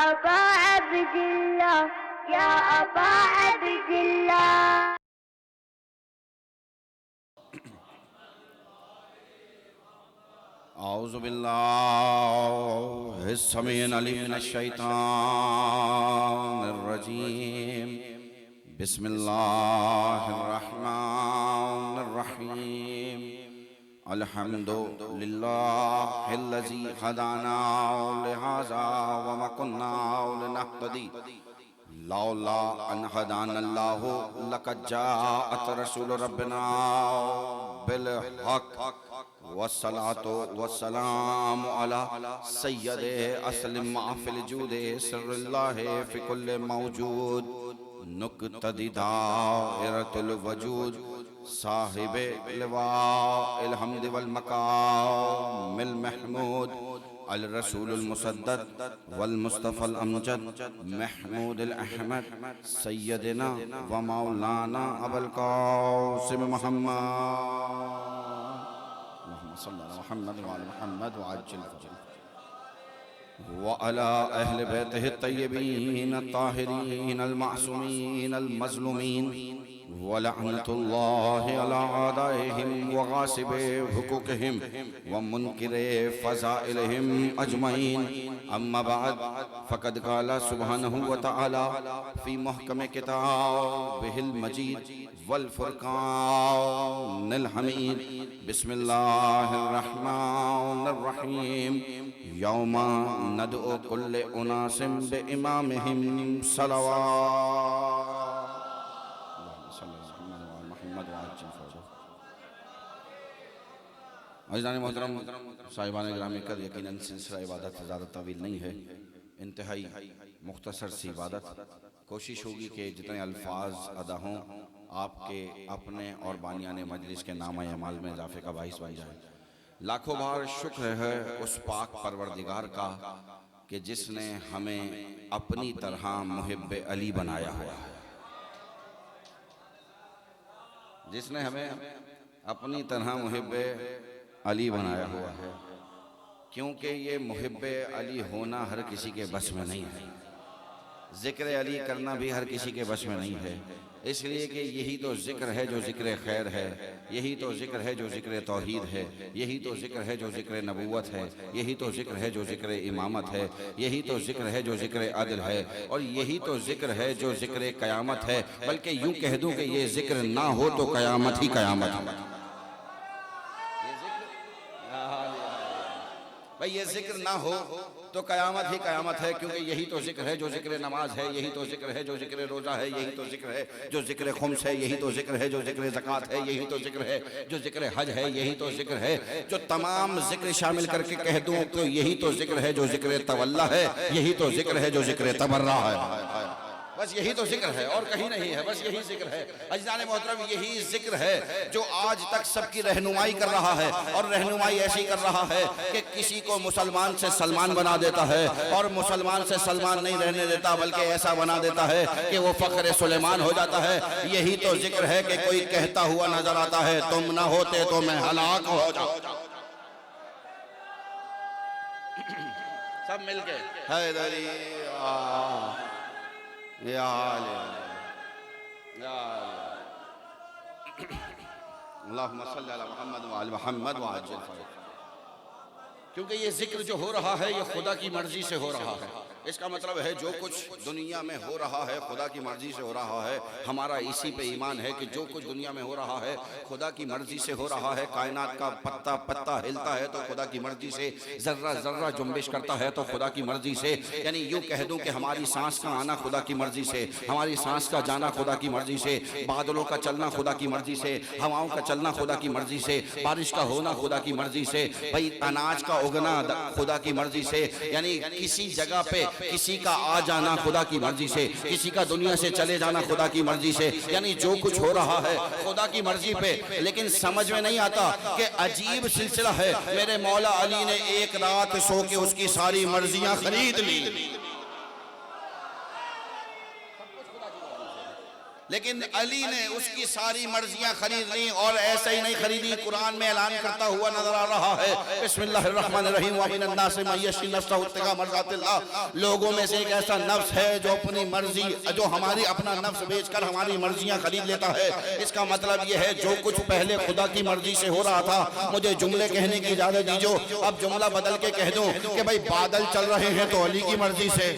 अबा अब्दिल्ला, या अबा अब्दिल्ला। औज़ु बिल्लाहि समीउल अलीम मिनश शैतानिर रजीम। बिस्मिल्लाहिर रहमानिर रहीम। अल्हम्दुलिल्लाहिल्लज़ी हदाना लिहाज़ा व मा कुन्ना लिनहतदी लौला अन हदानल्लाहु लक़द जाअत रसूलु रब्बिना बिल हक़ वस्सलातु वस्सलामु अला सय्यदे अस्लिम माफ़िल जूदे सिर्रिल्लाहि फ़ी कुल्लि मौजूद नुक़्तदी दायरतुल वजूद साहिबे लिवाइल हम्द वल मक़ामिल महमूद अल रसूलुल मुसद्दद वल मुस्तफ़ल अमजद महमूदुल अहमद सय्यदना व मौलाना अबुल क़ासिम मुहम्मद मोहम्मद मोहम्मद व अला अहले बैतिहि तय्यबीन ताहिरीन अल मासूमीन अल मज़लूमीन व लअनतुल्लाहि अला आदाइहिम व गासिबे हुकूक़िहिम व मुनकिरे फ़ज़ाइलिहिम अजमईन। अम्मा बाद फ़क़द क़ाला सुब्हानहु व तआला फ़ी मुहकम किताबिहिल मजीद वल फ़ुरक़ानिल हमीद। बिस्मिल्लाहिर रहमानिर रहीम। यौमा नदउ कुल्ले उनासिम बिइमामिहिम सलवात। अज़ीज़ान मोहतरम साहिबान गिरामी कर यकीनन सिलसिला इबादत ज़्यादा तवील नहीं है, इंतहाई मुख्तसर सी इबादत। कोशिश होगी कि जितने अल्फाज अदा हों आपके अपने और बानियान मजलिस के नाम अमाल में इजाफे का बाइस बन जाए। लाखों बार शुक्र है उस पाक परवरदिगार का कि जिसने हमें अपनी तरह मुहिब्बे अली बनाया हुआ है, जिसने हमें अपनी तरह मुहिब्बे अली बनाया हुआ है। क्योंकि ये मुहिब्बे अली होना हर किसी के बस में नहीं है, ज़िक्र अली करना भी हर किसी के बस में नहीं है। इसलिए कि यही तो ज़िक्र है जो ज़िक्र खैर है, यही तो ज़िक्र है जो ज़िक्र तौहीद है, यही तो ज़िक्र है जो ज़िक्र नबूवत है, यही तो ज़िक्र है जो ज़िक्र इमामत है, यही तो ज़िक्र है जो ज़िक्र अदल है, और यही तो ज़िक्र है जो ज़िक्र क़यामत है। बल्कि यूँ कह दूँ कि ये ज़िक्र ना हो तो क़यामत ही क़यामत है। भाई ये जिक्र ना हो तो क़यामत ही क़यामत है। क्योंकि यही तो जिक्र है जो जिक्र नमाज है, यही तो जिक्र है जो जिक्र रोज़ा है, यही तो जिक्र है जो जिक्र खुम्स है, यही तो जिक्र है जो जिक्र ज़कात है, यही तो जिक्र है जो जिक्र हज है, यही तो जिक्र है जो तमाम जिक्र शामिल करके कह दूँ तो यही तो जिक्र है जो जिक्र तवल्ला है, यही तो जिक्र है जो जिक्र तबर्रा है। बस यही तो जिक्र है और कहीं नहीं है, बस यही जिक्र है। अज़ीज़ान मोहतरम यही जिक्र है जो आज तक सबकी रहनुमाई कर रहा है, और रहनुमाई ऐसी कर रहा है कि किसी को मुसलमान से सलमान बना देता है, और मुसलमान से सलमान नहीं रहने देता बल्कि ऐसा बना देता है कि वो फ़ख्र सुलेमान हो जाता है। यही तो जिक्र है कि कोई कहता हुआ नजर आता है, तुम ना होते तो मैं हलाक हो जाऊं। सब मिलके हैदरी या अल्लाहुम्मा सल्ली अला मुहम्मद व आलि मुहम्मद व आजिल फरज। क्योंकि ये जिक्र जो हो रहा है ये खुदा की मर्जी से हो रहा है। इसका मतलब है जो कुछ दुनिया में हो रहा है खुदा की मर्जी से हो रहा है। हमारा इसी पे ईमान है कि जो कुछ दुनिया में हो रहा है खुदा की मर्जी से हो रहा है। कायनात का पत्ता पत्ता हिलता है तो खुदा की मर्जी से, जर्रा जर्रा जुम्बिश करता है तो खुदा की मर्जी से। यानी यूँ कह दूँ कि हमारी सांस का आना खुदा की मर्जी से, हमारी सांस का जाना खुदा की मर्जी से, बादलों का चलना खुदा की मर्जी से, हवाओं का चलना खुदा की मर्जी से, बारिश का होना खुदा की मर्जी से, भाई अनाज का उगना खुदा की मर्जी से। यानी किसी जगह पे किसी का आ जाना खुदा की मर्जी से, किसी का दुनिया से चले जाना खुदा की मर्जी से। यानी जो कुछ हो रहा है खुदा की मर्जी पे। लेकिन समझ में नहीं आता कि अजीब सिलसिला है, मेरे मौला अली ने एक रात सो के उसकी सारी मर्जियां खरीद ली। लेकिन अली ने उसकी सारी मर्जियां खरीद ली और ऐसे ही नहीं खरीदी, कुरान में ऐलान करता हुआ नजर आ रहा है, बिस्मिल्लाहिर्रहमानिर्रहीम व मिनन नासि मन यशरी नफ्सहु इब्तिगा मर्ज़ातिल्लाह। लोगों में से एक ऐसा नफ्स है जो अपनी मर्जी, जो हमारी अपना नफ्स बेचकर हमारी मर्जियां खरीद लेता है। इसका मतलब यह है जो कुछ पहले खुदा की मर्जी से हो रहा था, मुझे जुमले कहने की इजाजत दीजिए। अब जुमला बदल के कह दूं कि भाई बादल चल रहे हैं तो अली की मर्जी से,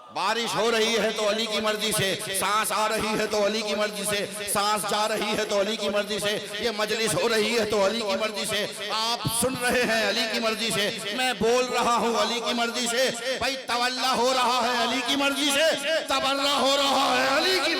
बारिश हो रही है तो अली की मर्जी से, सांस आ रही है तो अली की मर्जी से, सांस जा रही है तो अली की मर्जी से, ये मजलिस हो रही है तो अली की मर्जी से, आप सुन रहे हैं अली की मर्जी से, मैं बोल रहा हूँ अली की मर्जी से, भाई तवल्ला हो रहा है अली की मर्जी से, तबर्रा हो रहा है अली की।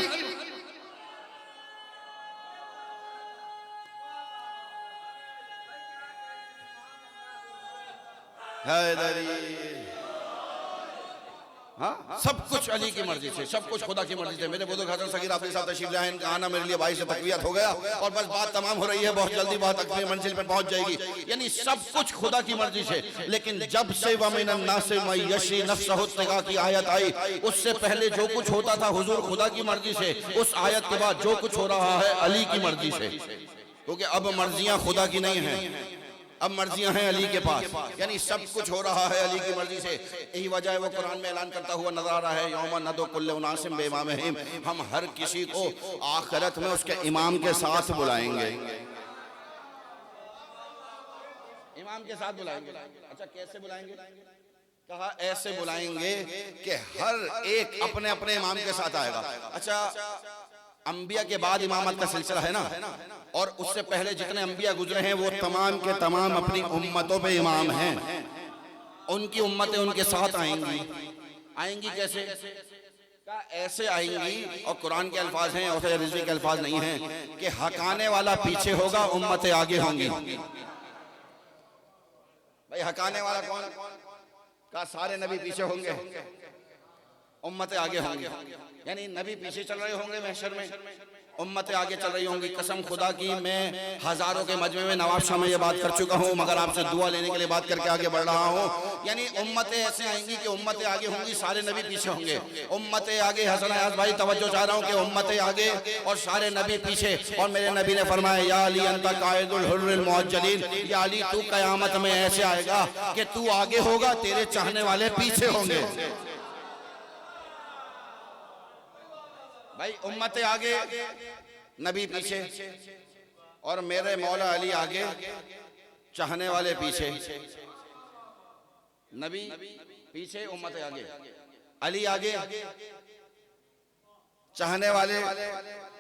हाँ, सब कुछ अली की मर्जी से, सब कुछ खुदा की मर्जी से। मेरे बुजुर्ग हसन सगीर आपके साथ तशरीफ लाए, इनका आना मेरे लिए भाई से तकवीयत हो गया और बस बात तमाम हो रही है, बहुत जल्दी बात अपनी मंजिल पे पहुंच जाएगी। यानी सब कुछ खुदा की मर्जी से। लेकिन जब से व मिनन नासि मन यशरी नफ्सहु इब्तिगा की आयत आई, उससे पहले जो कुछ होता था हुजूर खुदा की मर्जी से, उस आयत के बाद जो कुछ हो रहा है अली की मर्जी से, क्योंकि अब मर्जियां खुदा की नहीं हैं, अब मर्जियां हैं अली के पास। यानी सब कुछ हो रहा है अली की मर्जी से। यही वजह है वो कुरान में ऐलान करता हुआ नजर आ रहा है, यौमा नदउ कुल्लु उनासिम बिइमामिहिम, हम हर किसी को आखिरत में उसके इमाम के साथ बुलाएंगे, इमाम के साथ बुलाएंगे। अच्छा कैसे बुलाएंगे? कहा ऐसे बुलाएंगे कि हर एक अपने अपने इमाम के साथ आएगा। अच्छा, अंबिया के बाद इमामत का सिलसिला है ना, और उससे पहले जितने अंबिया गुजरे हैं वो तमाम के तमाम अपनी उम्मतों पे इमाम हैं, उनकी उम्मतें उनके साथ आएंगी। आएंगी कैसे? का ऐसे आएंगी, और कुरान के अल्फाज हैं और रिज़वी के अल्फाज नहीं हैं, कि हकाने वाला पीछे होगा, उम्मतें आगे होंगी। भाई हकाने वाला कौन? का सारे नबी पीछे होंगे, उम्मतें आगे होंगी। यानी नबी पीछे चल रहे होंगे महशर में, उम्मतें आगे चल रही होंगी। कसम खुदा की मैं हजारों के मजमे में नवाब शाह में ये बात कर चुका हूँ, मगर आपसे दुआ लेने के लिए बात करके आगे बढ़ रहा हूँ। यानी उम्मतें ऐसे आएंगी कि उम्मतें आगे होंगी, सारे नबी पीछे होंगे। उम्मतें आगे, हसन अयाज भाई तवज्जो चाह रहा हूँ कि उम्मतें आगे और सारे नबी पीछे। और मेरे नबी ने फरमाया, या अली अंता कायदुल हुर्रिल मुअज्जलीन, या अली तू कयामत में ऐसे आएगा कि तू आगे होगा, तेरे चाहने वाले पीछे होंगे। भाई उम्मतें आगे, नबी पीछे, और मेरे मौला अली आगे, चाहने वाले पीछे। नबी पीछे, उम्मतें आगे, अली आगे, चाहने वाले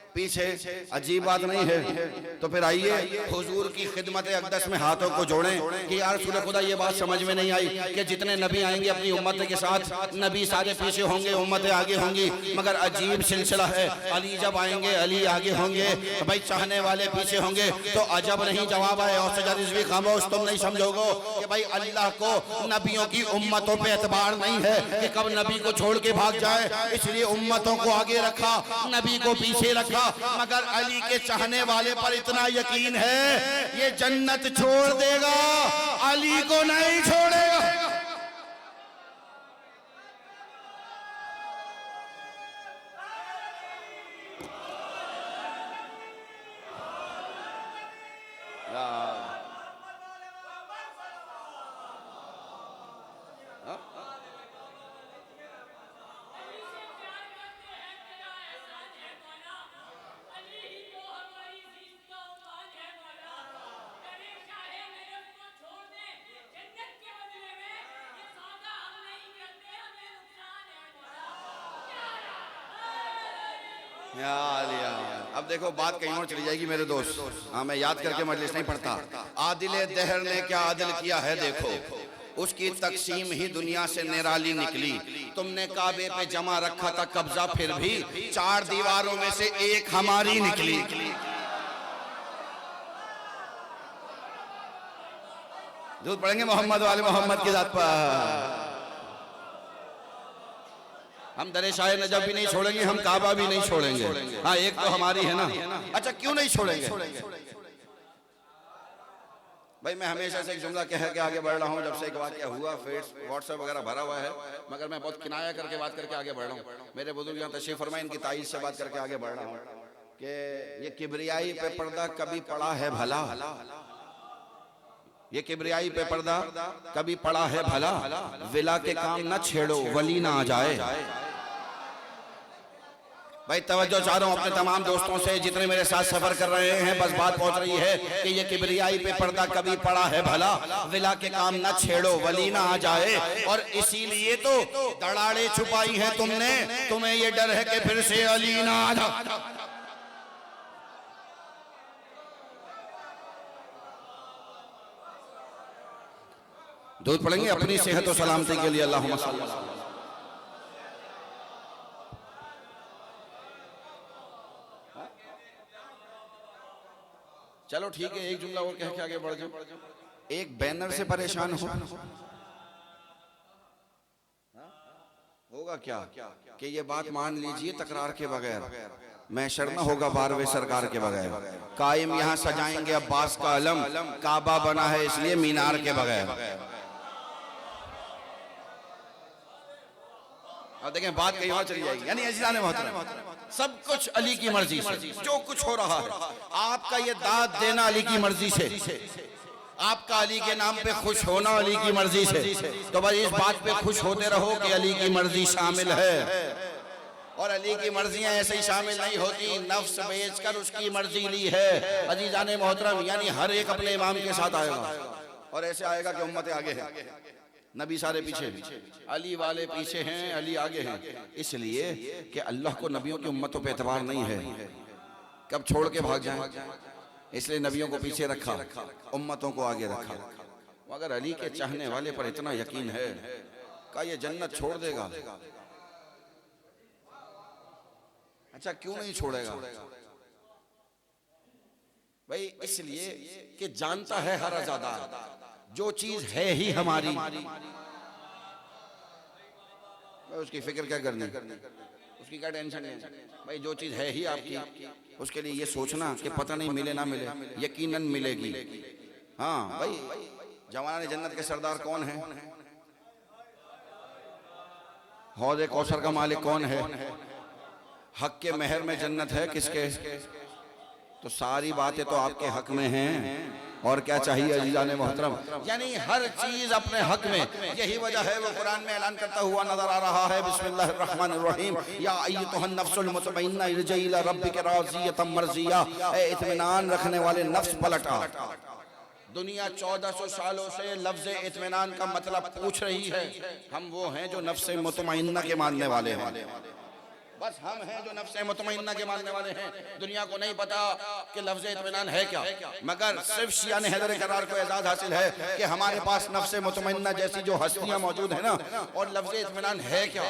पीछे। अजीब बात नहीं है? तो फिर आइए हुजूर की खिदमत अक़दस में हाथों को जोड़ें कि यार रसूल खुदा ये बात समझ में नहीं आई कि जितने नबी आएंगे अपनी उम्मत के साथ, नबी सारे पीछे होंगे, उम्मतें आगे होंगी, मगर अजीब सिलसिला है। अली जब आएंगे अली आगे होंगे, तो भाई चाहने वाले पीछे होंगे। तो अजब नहीं जवाब है, और सजाद खामोश, तुम नहीं समझोगे कि भाई अल्लाह को नबियों की उम्मतों पे एतबार नहीं है कि कब नबी को छोड़ के भाग जाए, इसलिए उम्मतों को आगे रखा, नबी को पीछे रखा। मगर अली के चाहने वाले पर इतना यकीन है ये जन्नत छोड़ देगा, अली को नहीं छोड़ेगा। अब देखो बात कहीं और चली जाएगी मेरे दोस्त। हाँ, मैं याद करके मजलिस नहीं पढ़ता। आदिले दहर ने क्या आदिल किया है देखो, उसकी तकसीम ही दुनिया से निराली निकली। तुमने काबे पे जमा रखा था कब्जा, फिर भी 4 दीवारों में से एक हमारी निकली। दूध पढ़ेंगे मोहम्मद वाले मोहम्मद की जात पर। हम दरे शाह नजब भी नहीं छोड़ेंगे, हम काबा भी नहीं छोड़ेंगे। हाँ, एक तो हमारी है ना। अच्छा क्यों नहीं छोड़ेंगे? भाई मैं हमेशा से एक जुमला कह के आगे बढ़ रहा हूँ, जब से एक वाक़या हुआ व्हाट्सएप वगैरह भरा हुआ है, मगर मैं बहुत किनाया करके बात करके आगे बढ़ रहा हूँ। मेरे बुजुर्ग यहाँ तशरीफ़ फरमाए, इनकी ताईद से बात करके आगे बढ़ रहा हूँ कि ये किबरियाई पे पर्दा कभी पड़ा है भला, ये किबरियाई पे पर्दा कभी पड़ा है भला, विला के काम न छेड़ो वली ना आ जाए। भाई तवज्जो चाह रहा हूँ अपने तमाम दोस्तों से जितने मेरे साथ सफर कर रहे हैं, बस बात पहुंच रही है कि ये किबरियाई पे पर्दा कभी पड़ा है भला, विला के काम न छेड़ो वली ना आ जाए। और इसीलिए तो दड़ाड़े छुपाई हैं तुमने, तुम्हें ये डर है कि फिर से अली ना आ जाए। दूध पड़ेंगे अपनी सेहत और सलामती के लिए, अल्लाहुम्मा सल्ली अला। चलो ठीक है, एक जुमला और कह के आगे बढ़ जाओ। एक बैनर से परेशान होगा क्या कि ये बात मान लीजिए तकरार के बगैर मैशर न होगा बारहवें सरकार के बगैर, कायम यहाँ सजाएंगे अब्बास का अलम, काबा बना है इसलिए मीनार के बगैर। अब देखें बात कहीं और चली जाएगी। यानी अज़ीज़ान मोहतरम, सब कुछ अली की मर्जी से, जो कुछ हो रहा है आपका ये दाद देना अली की मर्जी से, आपका अली के नाम पे खुश होना अली की मर्जी से। तो भाई इस बात पे खुश होते रहो कि अली की मर्जी शामिल है। और अली की मर्जियां ऐसे ही शामिल नहीं होती, नफ्स बेचकर उसकी मर्जी ली है। अज़ीज़ान मोहतरम, यानी हर एक अपने इमाम के साथ आएगा, और ऐसे आएगा कि उम्मत आगे है, नबी सारे पीछे हैं, अली वाले पीछे हैं, अली आगे हैं। इसलिए कि अल्लाह को नबियों की उम्मतों पे एतबार नहीं है, कब छोड़ के भाग जाएं, इसलिए नबियों को पीछे रखा, उम्मतों को आगे रखा। मगर अली के चाहने वाले पर इतना यकीन है का ये जन्नत छोड़ देगा। अच्छा क्यों नहीं छोड़ेगा भाई? इसलिए कि जानता है हर आज़ादा जो चीज है ही हमारी, उसकी फिक्र क्या करनी, उसकी क्या टेंशन है भाई? जो चीज है ही आपकी, उसके लिए ये सोचना कि पता नहीं मिले ना मिले, यकीनन मिलेगी। हाँ भाई, जवान जन्नत के सरदार कौन है? हौज़े कौसर का मालिक कौन है? हक के महर में जन्नत है किसके? तो सारी बातें तो आपके हक में हैं। और क्या चाहिए अज़ीज़ान मोहतरम? यानी हर चीज अपने हक में। यही वजह है वो कुरान में ऐलान करता हुआ नजर आ रहा है, बिस्मिल्लाहिर्रहमानिर्रहीम, या अय्युहन नफ्सुल मुतमइन्ना इरजी इला रब्बिका राज़ियतम मर्ज़िया, ए इत्मीनान रखने वाले नफ्स पलट आ। दुनिया 1400 सालों से लफ्ज़ इत्मीनान का मतलब पूछ रही है, हम वो हैं जो नफ्स मुतमइन्ना के मानने वाले हैं। बस हम हैं जो नफ्स मुतमइन्ना के मानने वाले हैं। दुनिया को नहीं पता कि लफ्ज़ इत्मीनान है क्या, मगर सिर्फ शियान हैदर करार को एजाज़ हासिल है कि हमारे पास नफ्स मुतमइन्ना जैसी जो हस्तियां मौजूद है ना, और लफ्ज़ इत्मीनान है क्या।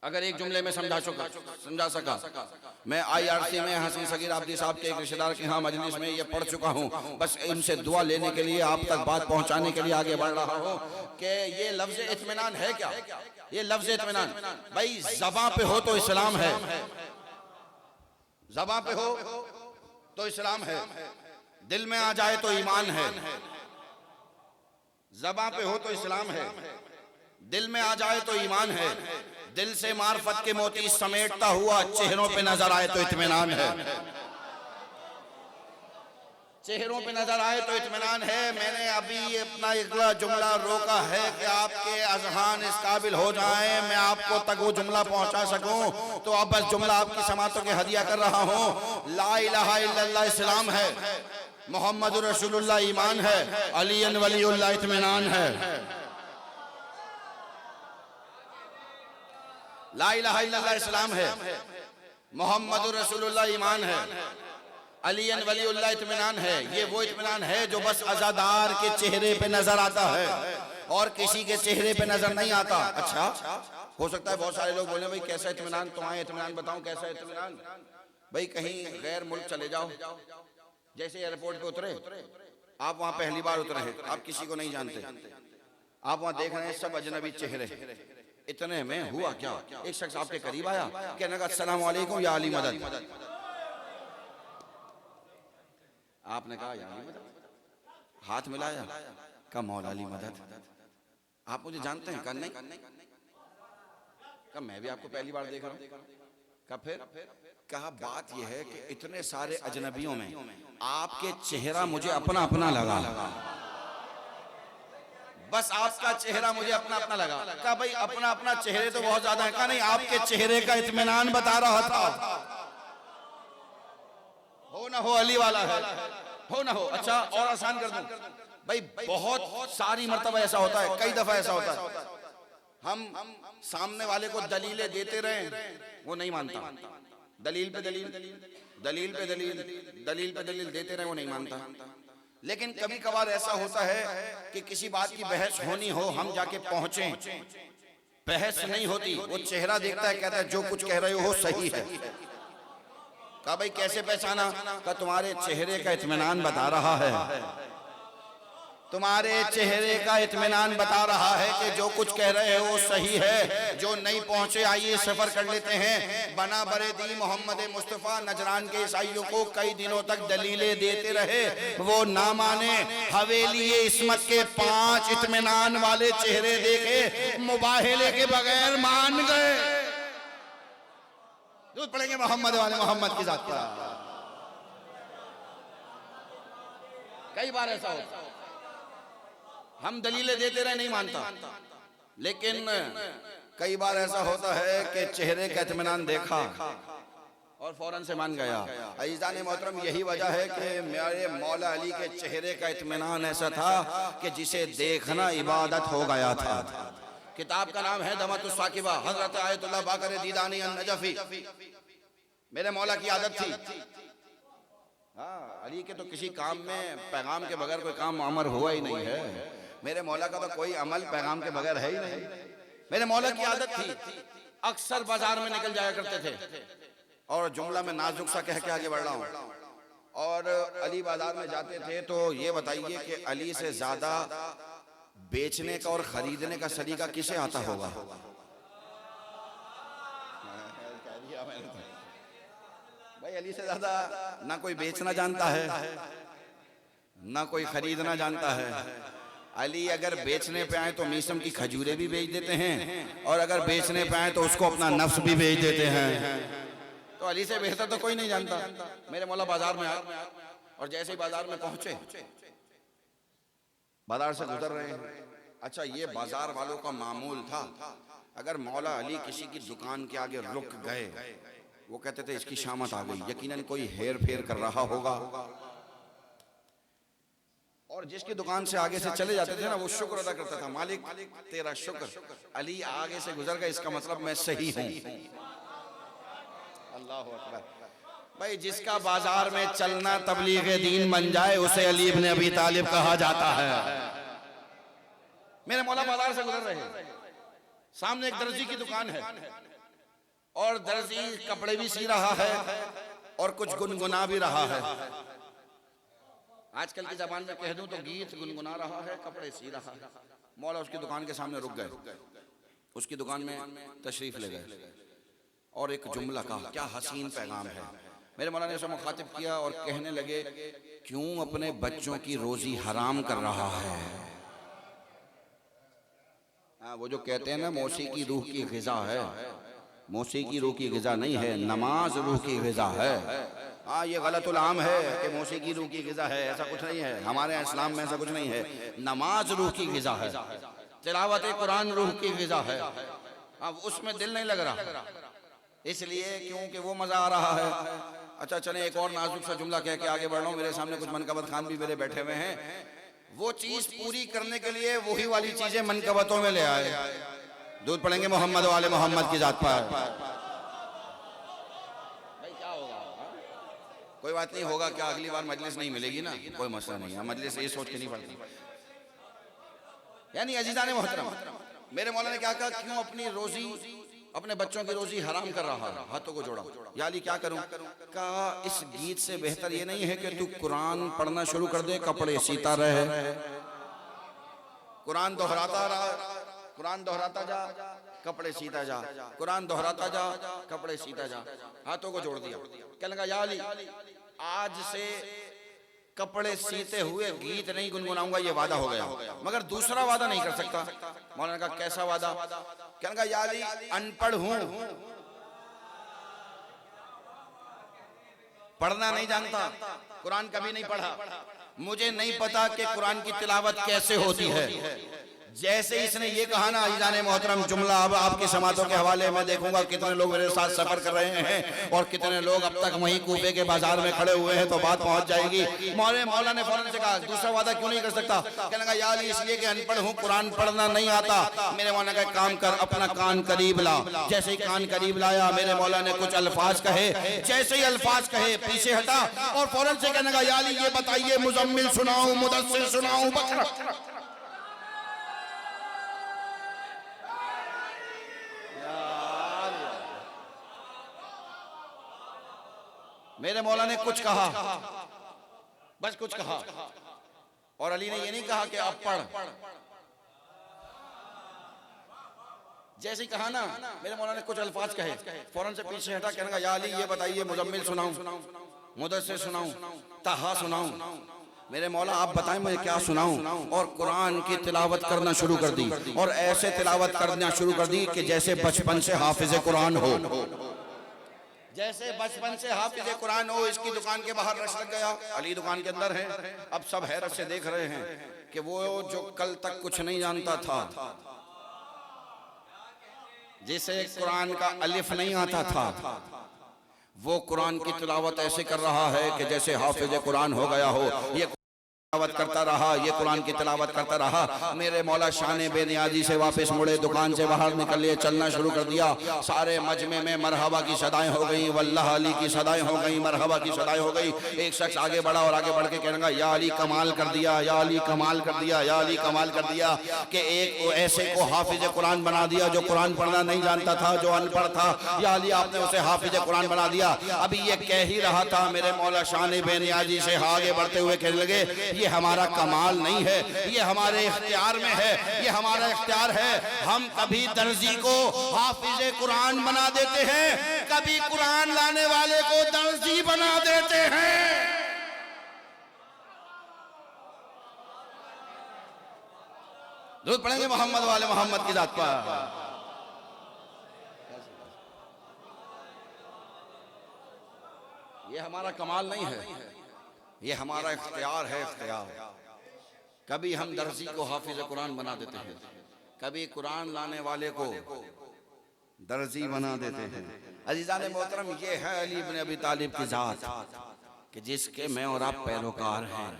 अगर एक जुमले में समझा सका, मैं IRC में हसन सगीर आबदी साहब के एक रिश्तेदार के यहाँ मजलिस में ये पढ़ चुका हूँ, बस इनसे दुआ लेने के लिए आप तक बात पहुँचाने के लिए आगे बढ़ रहा हूँ कि ये लफ्ज़ इत्मीनान है क्या। ये लफ्ज़ इत्मीनान भाई ज़बां पे हो तो इस्लाम है, ज़बां पे हो तो इस्लाम है, दिल में आ जाए तो ईमान है। ज़बां पे हो तो इस्लाम है, दिल में आ जाए तो ईमान है। दिल से मार्फत के मोती समेटता हुआ चेहरों पे नजर आए तो इत्मीनान है, चेहरों पे नजर आए तो इत्मीनान है। मैंने अभी अपना अगला जुमला रोका है कि आपके अज़हान इस काबिल हो जाएं, मैं आपको तक वो जुमला पहुंचा सकूं, तो अब बस जुमला आपकी समातों के हदिया कर रहा हूं। ला इलाहा इल्लल्लाह इस्लाम है, मोहम्मद रसूलुल्लाह ईमान है, अली वलीउल्लाह इत्मीनान है। ला इलाहा इल्लल्लाह इस्लाम है, मोहम्मद रसूलुल्लाह ईमान है, अली वलीउल्लाह इत्मीनान है। ये वो इत्मीनान है जो बस अज़ादार के चेहरे पे नजर आता है और किसी के चेहरे पे नजर नहीं आता। अच्छा हो सकता है बहुत सारे लोग बोले भाई कैसा इत्मीनान, तुम्हारे इत्मीनान बताओ कैसा इत्मीनान। भाई कहीं गैर मुल्क चले जाओ, जैसे एयरपोर्ट पे उतरे आप, वहां पहली बार उतरे हैं, आप किसी को नहीं जानते, आप वहां देख रहे हैं सब अजनबी चेहरे। इतने में हुआ क्या, एक शख्स आपके करीब आया, कहने लगा अस्सलाम वालेकुम या अली मदद। आपने कहा या अली मदद, हाथ मिलाया, कहा मौला अली मदद, आप मुझे जानते हैं? कहा नहीं। कहा मैं भी आपको पहली बार देख रहा हूं। कहा फिर? कहा बात यह है कि इतने सारे अजनबियों में आपके चेहरा मुझे अपना अपना लगा, बस आपका चेहरा मुझे अपना अपना लगा। कहा भाई अपना अपना चेहरे तो बहुत ज्यादा है। कहा नहीं, आपके चेहरे का इत्मीनान बता रहा था। हो ना हो अली वाला है, हो ना हो। अच्छा और आसान कर दूं भाई, बहुत सारी मर्तबा ऐसा होता है, कई दफा ऐसा होता है, हम सामने वाले को दलीलें देते रहे, वो नहीं मानता, दलील पे दलील, दलील पे दलील, दलील पे दलील देते रहे, वो नहीं मानता। लेकिन कभी कभार ऐसा होता है कि किसी बात की बहस होनी हो, हम जाके पहुंचे, बहस नहीं होती, वो चेहरा देखता है, कहता है जो कुछ कह रहे हो सही है। कहा भाई कैसे पहचाना? कहा तुम्हारे चेहरे का इत्मीनान बता रहा है, तुम्हारे चेहरे का इत्मीनान बता रहा है कि जो कुछ कह रहे हो सही है। जो नहीं पहुंचे आइए सफर कर लेते हैं। बना बरे दी मोहम्मद मुस्तफ़ा नजरान के ईसाइयों को कई दिनों तक दलीलें देते रहे, वो ना माने। हवेली इस्मत के 5 इत्मीनान वाले चेहरे देखे, मुबाहिले के बगैर मान गए। दूध पड़ेंगे मोहम्मद वाले मोहम्मद की जात पर। कई बार ऐसा होता, हम दलीलें देते रहे, नहीं मानता। लेकिन कई बार ऐसा होता है कि चेहरे का इत्मीनान देखा और फौरन से मान गया। अज़ीज़ान मोहतरम, यही वजह है कि मेरे मौला अली के चेहरे का इत्मीनान ऐसा था कि जिसे देखना इबादत हो गया था। किताब का नाम है दमतुस साकिबा, हजरत आयतुल्लाह बाकर दीदानी अन-नजफी। मेरे मौला की आदत थी, हाँ, अली के तो किसी काम में पैगाम के बगैर कोई काम अमर हुआ ही नहीं है। मेरे मौला का तो कोई अमल पैगाम के बगैर है ही नहीं। मेरे मौला की आदत थी, अक्सर बाजार में निकल जाया करते थे, और जुमला में नाजुक सा कह के आगे बढ़ रहा हूँ, और अली बाजार में जाते थे तो ये बताइए कि अली से ज्यादा बेचने का और खरीदने का सलीका किसे आता होगा? भाई अली से ज्यादा ना कोई बेचना जानता है, ना कोई खरीदना जानता है। अली अगर बेचने पे आए तो मीसम की खजूरें भी बेच देते हैं, और अगर बेचने पे आए तो उसको अपना नफ्स भी बेच देते हैं। तो अली से बेहतर तो कोई नहीं जानता। मेरे मौला बाजार में आए, और जैसे ही बाजार में पहुंचे, बाजार से गुजर रहे हैं। अच्छा, ये बाजार वालों का मामूल था, अगर मौला अली किसी की दुकान के आगे रुक गए, वो कहते थे इसकी शामत आ गई, यकीनन कोई हेर फेर कर रहा होगा। और जिसकी दुकान से आगे से चले जाते थे ना, वो शुक्र अदा करता था, मालिक तेरा शुक्र, अली आगे से गुजर गए, इसका मतलब मैं सही हूं। अल्लाह अकबर। भाई जिसका बाजार में चलना तबलीग दीन बन जाए, उसे अली इब्न अबी तालिब कहा जाता है। मेरे मौला बाजार से गुजर रहे, सामने एक दर्जी की दुकान है, और दर्जी कपड़े भी सी रहा है और कुछ गुनगुना भी रहा है। आजकल की जबान में कह दूं तो गीत गुनगुना रहा है, कपड़े सी रहा है। मौला उसकी दुकान के सामने रुक गए, उसकी दुकान में तशरीफ ले गए, और एक जुमला कहा, क्या हसीन पैगाम है। मेरे मौला ने उसे मुखातिब किया और कहने लगे, क्यों अपने बच्चों की रोजी हराम कर रहा है? वो जो कहते हैं ना मौसीकी रूह की ग़िज़ा है, मौसीकी रूह की ग़िज़ा नहीं है, नमाज रूह की ग़िज़ा है। हाँ, ये गलतुल आम है कि मौसीकी रूह की ग़िज़ा है, ऐसा कुछ नहीं है। हमारे यहाँ इस्लाम में ऐसा कुछ नहीं है। नमाज रूह की ग़िज़ा है, तिलावत कुरान रूह की ग़िज़ा है। अब उसमें दिल नहीं लग रहा, इसलिए क्योंकि वो मज़ा आ रहा है। अच्छा चले, एक और नाजुक सा जुमला कह के आगे बढ़ रहा हूँ। मेरे सामने कुछ मनकबत खान भी मेरे बैठे हुए हैं, वो चीज़ पूरी करने के लिए वही वाली चीज़ें मनकबतों में ले आए। दूध पड़ेंगे मोहम्मद वाले मोहम्मद की जात पर। भाई क्या होगा? कोई बात नहीं, होगा क्या, अगली बार मजलिस नहीं मिलेगी ना, कोई मसला नहीं है, मजलिस ये सोच के नहीं पड़ती। यानी अजीज़ान मोहतरम, मेरे मौला ने क्या कहा, क्यों अपनी रोजी, अपने बच्चों की रोजी हराम कर रहा है? हाथों को जोड़ा, या अली क्या करूं? कहा इस गीत से बेहतर ये नहीं है कि तू कुरान पढ़ना शुरू कर दे, कपड़े सीता रहे, कुरान दोहराता रहा, कुरान दोहराता जा, कपड़े सीता जा, कुरान दोहराता जा, कपड़े सीता जा। हाथों को जोड़ दिया, कहने लगा, या अली आज से कपड़े सीते हुए गीत नहीं गुनगुनाऊंगा, ये वादा हो गया, मगर दूसरा वादा नहीं कर सकता। मौलाना का कैसा वादा? कहने का या अली अनपढ़ हूं, पढ़ना नहीं जानता, कुरान कभी नहीं पढ़ा, मुझे नहीं पता कि कुरान की तिलावत कैसे होती है। जैसे इसने ये कहा ना अजीज़ान मोहतरम, जुमला अब आपकी समातों के हवाले में देखूंगा कितने लोग मेरे साथ सफर कर रहे हैं और कितने लोग अब तक वहीं कूफे के बाजार में खड़े हुए हैं, तो बात पहुंच जाएगी। मौला ने फौरन से कहा दूसरा वादा क्यों नहीं कर सकता? कहने लगा यार इसलिए कि अनपढ़ हूँ, कुरान पढ़ना नहीं आता। मेरे मौला का काम कर, अपना कान करीब ला। जैसे ही कान करीब लाया मेरे मौला ने कुछ अल्फाज कहे, जैसे ही अल्फाज कहे पीछे हटा और फौरन से कहने लगा यार ये बताइए मुजम्मिल सुनाऊं, मुदस्सिर सुनाऊं, बकरा। मेरे मौला ने कुछ कहा, बस कुछ कहा, और अली ने ये नहीं कहा कि आप पढ़। जैसे ही कहा ना मेरे मौला ने कुछ अल्फाज कहे, फौरन से पीछे हटा, कहने का या अली ये बताइए मुजम्मिल सुनाऊं, मुदस्सिर सुनाऊं, ताहा सुनाऊं। मेरे मौला आप बताएं मुझे क्या सुनाऊं? और कुरान की तिलावत करना शुरू कर दी, और ऐसे तिलावत करना शुरू कर दी कि जैसे बचपन से हाफिज कुरान हो, जैसे बचपन से हाफिज कुरान हो। इसकी दुकान के बाहर रश लग गया, अली दुकान के अंदर है। अब सब हैरत से देख रहे हैं कि वो जो कल तक कुछ नहीं जानता था, जिसे कुरान का अलिफ नहीं आता था, वो कुरान की तिलावत ऐसे कर रहा है कि जैसे हाफिज कुरान हो गया हो। ये तिलावत करता रहा, ये कुरान की तिलावत करता रहा। मेरे मौला शान बेनियाजी से वापस मुड़े, दुकान से बाहर निकल लिए, चलना शुरू कर दिया। सारे मजमे में मरहबा की सदाएं हो गई, वल्लाह अली की सदाएं हो गई, मरहबा की सदाएं हो गई। एक शख्स आगे बढ़ा और आगे बढ़ के कहने लगा या अली कमाल कर दिया, या अली कमाल कर दिया, या अली कमाल कर दिया कि एक ऐसे को हाफिज कुरान बना दिया जो कुरान पढ़ना नहीं जानता था, जो अनपढ़ था। या अली आपने उसे हाफिज कुरान बना दिया। अभी ये कह ही रहा था, मेरे मौला शान बेनियाजी से आगे बढ़ते हुए कहने लगे ये हमारा कमाल नहीं है, ये हमारे इख्तियार में है, ये हमारा इख्तियार है। हम कभी दर्जी को हाफिज कुरान बना देते हैं, कभी कुरान लाने वाले को दर्जी बना देते हैं। दुरूद पढ़ेंगे मोहम्मद वाले मोहम्मद की जात पर। ये हमारा कमाल नहीं है, ये हमारा इख्तियार है, इख्तियार। कभी हम दर्जी को हाफिज कुरान बना देते हैं, कभी कुरान लाने वाले को दर्जी बना देते हैं। अजीज़ान मोहतरम, ये है अली इब्न अबी तालिब की जात कि जिसके मैं और आप पैरोकार हैं,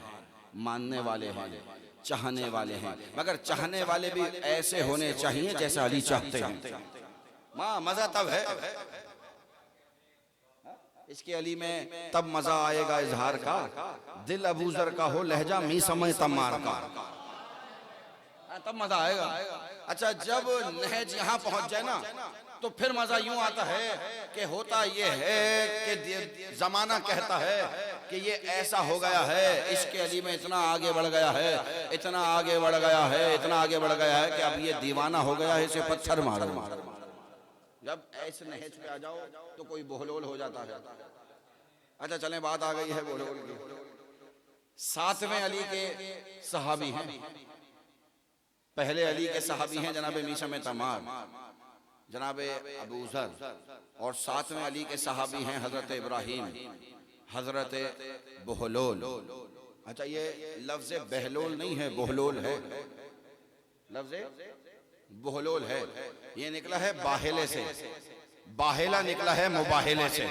मानने वाले हैं, चाहने वाले हैं। मगर चाहने वाले भी ऐसे होने चाहिए जैसा अली चाहते हैं। माँ मजा तब है, इसके अली में तब मजा आएगा इजहार का, दिल अबूजर का हो लहजा मी समय तमार का, तब मजा आएगा। अच्छा जब नहज यहाँ पहुंच जाए ना तो फिर मजा यूं आता है कि होता ये है कि जमाना कहता है कि ये ऐसा हो गया है, इसके अली में इतना आगे बढ़ गया है, इतना आगे बढ़ गया है, इतना आगे बढ़ गया है कि अब ये दीवाना हो गया है, इसे पत्थर मारो। जब ऐसे नहज पे आ जाओ तो कोई बोहलोल हो जाता है। अच्छा चलें, बात आ गई है बोहलोल की। सातवें अली के सहाबी हैं, पहले अली के सहाबी हैं जनाब मीशा में तमार, जनाब अबू ज़र, और सातवें अली के सहाबी हैं हजरत इब्राहीम, हजरत बोहलोल। अच्छा ये लफ्ज़ बहलोल नहीं है, बोहलोल है, लफ्ज़ बोहलोल है। ये निकला है बाहेले से, बाहेला निकला है मुबाहेले से,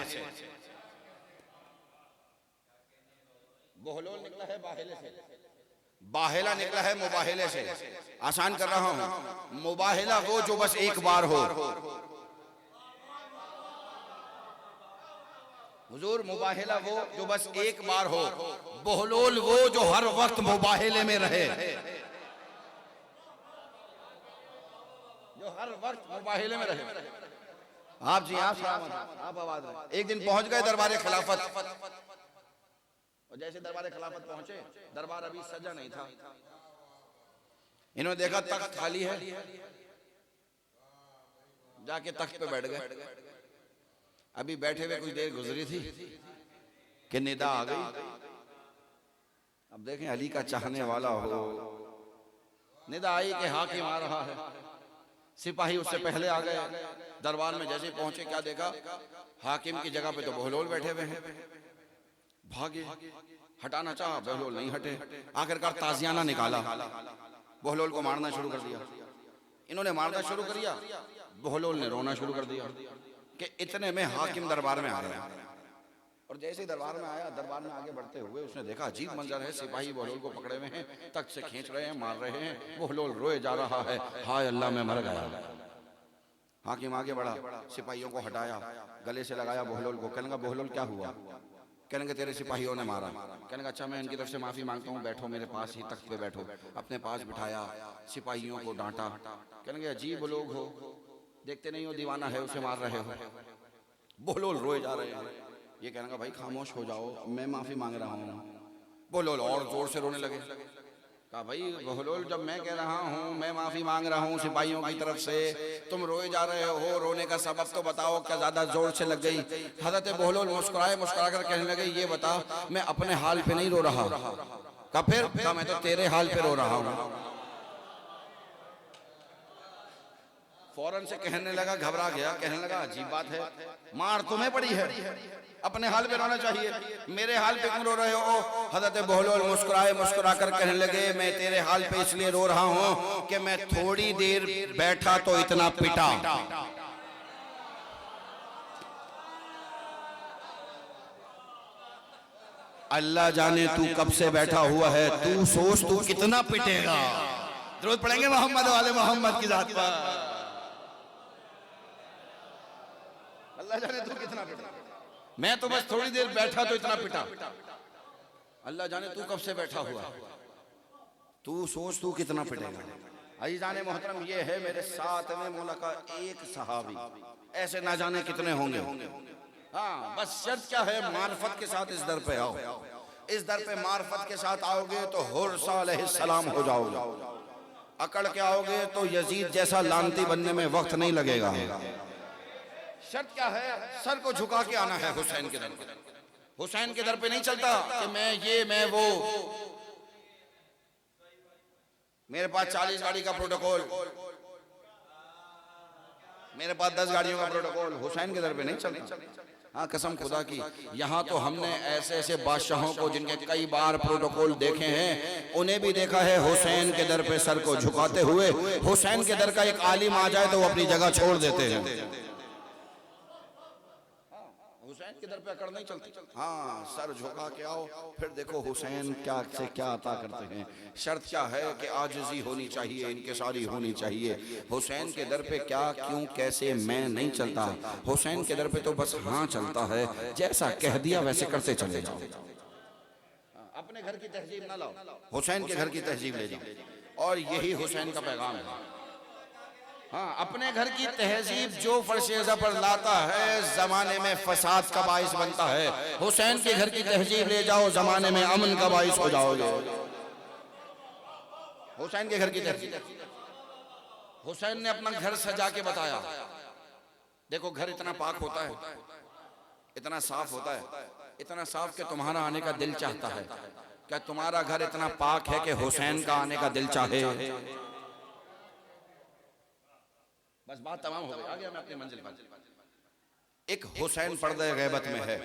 बोहलोल निकला है बाहेले से, बाहेला निकला है मुबाहेले से। आसान कर रहा हूं, मुबाहेला वो जो बस एक बार हो, हुजूर मुबाहेला वो जो बस एक बार हो, बोहलोल वो जो हर वक्त मुबाहेले में रहे, जो हर वक्त मुबाहिले में रहे। आप जी आप आवाज रहे। एक दिन पहुंच गए दरबार खिलाफत, और जैसे दरबार खिलाफत पहुंचे, दरबार अभी सजा नहीं था। इन्होंने देखा तख्त खाली है, जाके तख्त पे बैठ गए। अभी बैठे हुए कुछ देर गुजरी थी कि निदा आ गई, अब देखें अली का चाहने वाला हो, निदा आई कि हाकिम आ रहा है, सिपाही उससे पहले आ गए, दरबार में जैसे पहुंचे क्या देखा, हाकिम की जगह पे तो बहलोल बैठे हुए हैं। भागे, हटाना चाहा, बहलोल नहीं हटे, आखिरकार ताजियाना निकाला, बहलोल को मारना शुरू कर दिया। इन्होंने मारना शुरू कर दिया, बहलोल ने रोना शुरू कर दिया कि इतने में हाकिम दरबार में आ रहे हैं। और जैसे ही दरबार में आया, दरबार में आगे बढ़ते हुए उसने देखा अजीब मंजर है, सिपाही बहलोल को पकड़े हुए हैं, तख्त से खींच रहे हैं, मार रहे हैं, बहलोल रोए जा रहा है, हाय अल्लाह मैं मर गया। हाकिम आगे बढ़ा, सिपाहियों को हटाया, गले से लगाया बहलोल को, कहने लगा बहलोल क्या हुआ? कहने लगे तेरे सिपाहियों ने मारा। कहने लगा अच्छा मैं इनकी तरफ से माफी मांगता हूँ, बैठो मेरे पास ही तख्त पे बैठो। अपने पास बिठाया, सिपाहियों को डांटा। कहने लगे अजीब लोग हो, देखते नहीं हो दीवाना है, उसे मार रहे हो। बहलोल रोए जा रहे हैं। ये कहने लगा भाई खामोश हो जाओ, मैं माफी मांग रहा हूँ। बहलोल और जोर से रोने लगे। कहा भाई बहलोल जब मैं कह रहा हूँ, मैं माफी मांग रहा हूँ सिपाहियों की तरफ से, तुम रोए जा रहे हो, रोने का सबब तो बताओ, क्या ज्यादा जोर से लग गई? हजरत बहलोल मुस्कुराए, मुस्कुरा कर कहने लगे ये बता मैं अपने हाल पे नहीं रो रहा। कहा फिर? कहा मैं तो तेरे हाल पे रो रहा हूँ। फौरन से कहने लगा, घबरा गया, कहने लगा अजीब बात है, मार तुम्हें पड़ी है, अपने हाल पे रोना चाहिए, मेरे हाल पे क्यों रो रहे हो? हजरत बहलोल मुस्कुराए, मुस्कुरा कर कहने लगे मैं तेरे हाल पे इसलिए रो रहा हूँ कि मैं थोड़ी देर बैठा तो इतना पिटा। अल्लाह जाने तू कब से बैठा हुआ है, तू सोच तू कितना पिटेगा। जरूरत पड़ेंगे मोहम्मद वाले मोहम्मद की जात पर। अल्लाह जाने तू कितना पिटा, मैं तो बस थोड़ी देर बैठा तो इतना पिटा। अल्लाह जाने तू कब से बैठा हुआ, तू सोच तू कितना पिटेगा। अजीज़ान मोहतरम, ये है मेरे साथ में मौला का एक सहाबी, ऐसे ना जाने कितने होंगे। हाँ बस शर्त क्या है, मार्फत के साथ इस दर पे आओ। इस दर पे मार्फत के साथ आओगे तो हुर्सा अलैहिस्सलाम हो जाओगे, अकड़ के आओगे तो यजीद जैसा लानती बनने में वक्त नहीं लगेगा। शर्त क्या है, सर को झुका के आना है हुसैन के दर पे। हुसैन के दर पे नहीं चलता कि मैं ये मैं वो, मेरे पास 40 गाड़ी का प्रोटोकॉल, मेरे पास 10 गाड़ियों का प्रोटोकॉल, हुसैन के दर पे नहीं चलता। हाँ कसम खुदा की, यहाँ तो हमने ऐसे ऐसे बादशाहों को जिनके कई बार प्रोटोकॉल देखे हैं, उन्हें भी देखा है हुसैन के दर पे सर को झुकाते हुए। हुसैन के दर का एक आलिम आ जाए तो वो अपनी जगह छोड़ देते हैं। हुसैन के दर पे अकड़ नहीं चलती। हाँ सर झुका के आओ, फिर देखो हुसैन क्या से क्या अता करते हैं। शर्त क्या है कि आजिज़ी होनी चाहिए, इनकिसारी होनी चाहिए। हुसैन के दर पे क्या क्यों कैसे मैं नहीं चलता, हुसैन के दर पे तो बस हाँ चलता है, जैसा कह दिया वैसे करते चले जाओ। अपने घर की तहजीब ना लाओ, हुसैन के घर की तहजीब ले जाओ, और यही हुसैन का पैगाम है। हाँ अपने घर की तहजीब जो फरशेज़ा पर लाता है जमाने में फसाद का बाइस बनता है। हुसैन के घर की तहजीब ले जाओ, जमाने में अमन का बाइस हो जाओगे। हुसैन के घर की तहजीब, हुसैन ने अपना घर सजा के बताया। देखो घर इतना पाक होता है, इतना साफ होता है, इतना साफ कि तुम्हारा आने का दिल चाहता है। क्या तुम्हारा घर इतना पाक है कि हुसैन का आने का दिल चाहे? बस बात तमाम हो गई, आ गया मैं अपनी मंजिल पर। एक हुसैन पर्दे गैबत में है,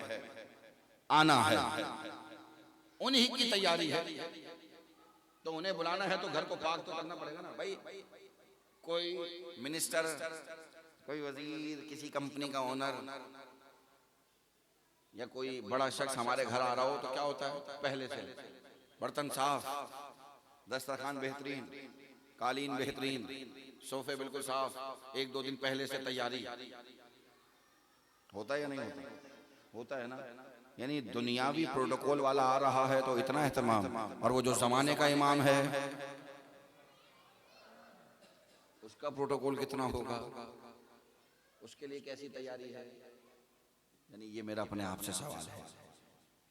आना है, उन्हीं की तैयारी है, तो उन्हें बुलाना है तो घर को पाक तो करना पड़ेगा ना भाई। कोई मिनिस्टर, कोई वजीर, किसी कंपनी का ओनर या कोई बड़ा शख्स हमारे घर आ रहा हो तो क्या होता है, पहले से बर्तन साफ, दस्तरखान बेहतरीन, कालीन बेहतरीन, सोफे बिल्कुल साफ, 1-2 दिन पहले से तैयारी होता है या नहीं होता? होता है ना। यानी दुनियावी प्रोटोकॉल वाला आ रहा है तो इतना एहतमाम, और वो जो जमाने का इमाम है उसका प्रोटोकॉल कितना होगा, उसके लिए कैसी तैयारी है। यानी ये मेरा अपने आप से सवाल है।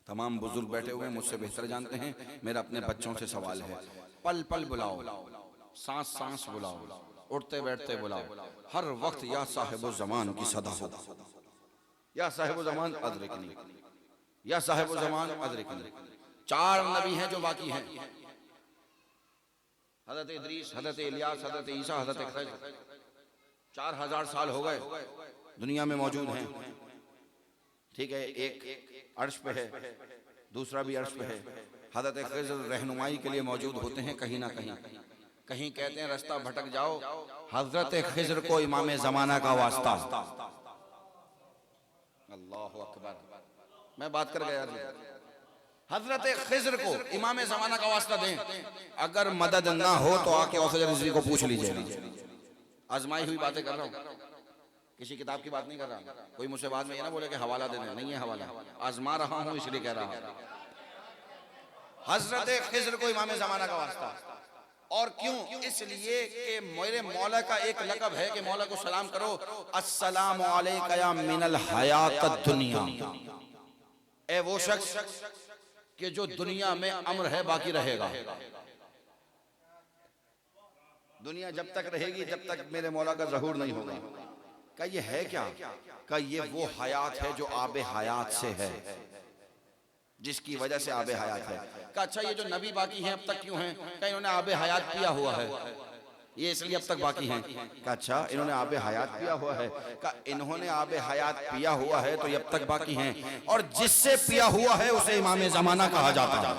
तमाम बुजुर्ग बैठे हुए हैं, मुझसे बेहतर जानते हैं। मेरा अपने बच्चों से सवाल है, पल पल बुलाओ, सांस सांस बुलाओ, उठते बैठते बुलाओ, हर वक्त या साहिबो ज़मान की सदा हो, या साहिबो ज़मान अदरिकनी, या साहिबो ज़मान अदरिकनी। 4 नबी हैं जो बाकी हैं, हजरत इदरीस, हजरत इलियास, हजरत ईसा, हजरत खिज़र। 4000 साल हो गए दुनिया में मौजूद हैं। ठीक है, एक अर्श पे है, दूसरा भी अर्श पे है। हजरत खिज़र रहनुमाई के लिए मौजूद होते हैं कहीं ना कहीं। कहीं कहते हैं रास्ता भटक जाओ, हजरत खिज़र को इमाम ज़माना का वास्ता। अल्लाह अकबर, मैं बात कर गया जी। हजरत खिज़र को इमाम ज़माना का वास्ता दें। अगर मदद ना हो तो आके औसत रिज़वी को पूछ लीजिए। आजमाई हुई बातें कर रहा हूँ, किसी किताब की बात नहीं कर रहा। कोई मुझसे बाद में ये ना बोले कि हवाला देने, नहीं है हवाला, आजमा रहा हूँ इसलिए कह रहा हूँ। हजरत खिज़र को इमाम ज़माना का वास्ता। और क्यों? इसलिए कि मेरे मौला का एक लक़ब है कि मौला को सलाम करो, अस्सलामु अलैका या मिनल हयात दुनिया। ए वो शख्स कि जो दुनिया में अमर है बाकी रहेगा। दुनिया जब तक रहेगी जब तक मेरे मौला का ज़हूर नहीं होगा। का ये है क्या? का ये वो हयात है जो आबे हयात से है, जिसकी वजह से आबे हयात है। का अच्छा ये जो नबी बाकी हैं अब तक क्यों हैं? का इन्होंने आबे हयात पिया हुआ है, ये इसलिए अब तक बाकी हैं। का अच्छा इन्होंने आबे हयात पिया हुआ है। का इन्होंने आबे हयात पिया हुआ है तो ये अब तक बाकी हैं। और जिससे पिया हुआ है उसे इमाम ज़माना कहा जाता है।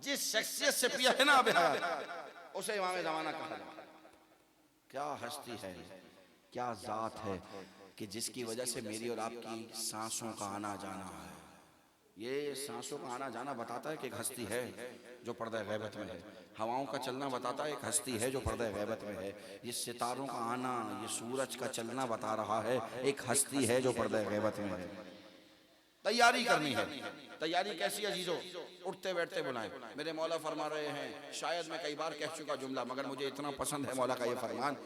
जिस शख्सियत से पिया है ना आबे हयात, उसे इमाम ज़माना कहा जाता है। क्या हस्ती है, क्या जात है कि जिसकी वजह से मेरी और आपकी सांसों का आना जाना है। ये सांसों का आना जाना बताता है कि एक हस्ती है जो पर्दे गैबत में है। हवाओं का चलना बताता है एक हस्ती है जो पर्दे गैबत में है। ये सितारों का आना, ये सूरज का चलना बता रहा है एक हस्ती है जो पर्दे गैबत में है। तैयारी करनी है। तैयारी कैसी अजीजों? उठते बैठते बुलाएं। मेरे मौला फरमा रहे हैं, शायद मैं कई बार कह चुका जुमला, मगर मुझे इतना पसंद है मौला का ये फरमान।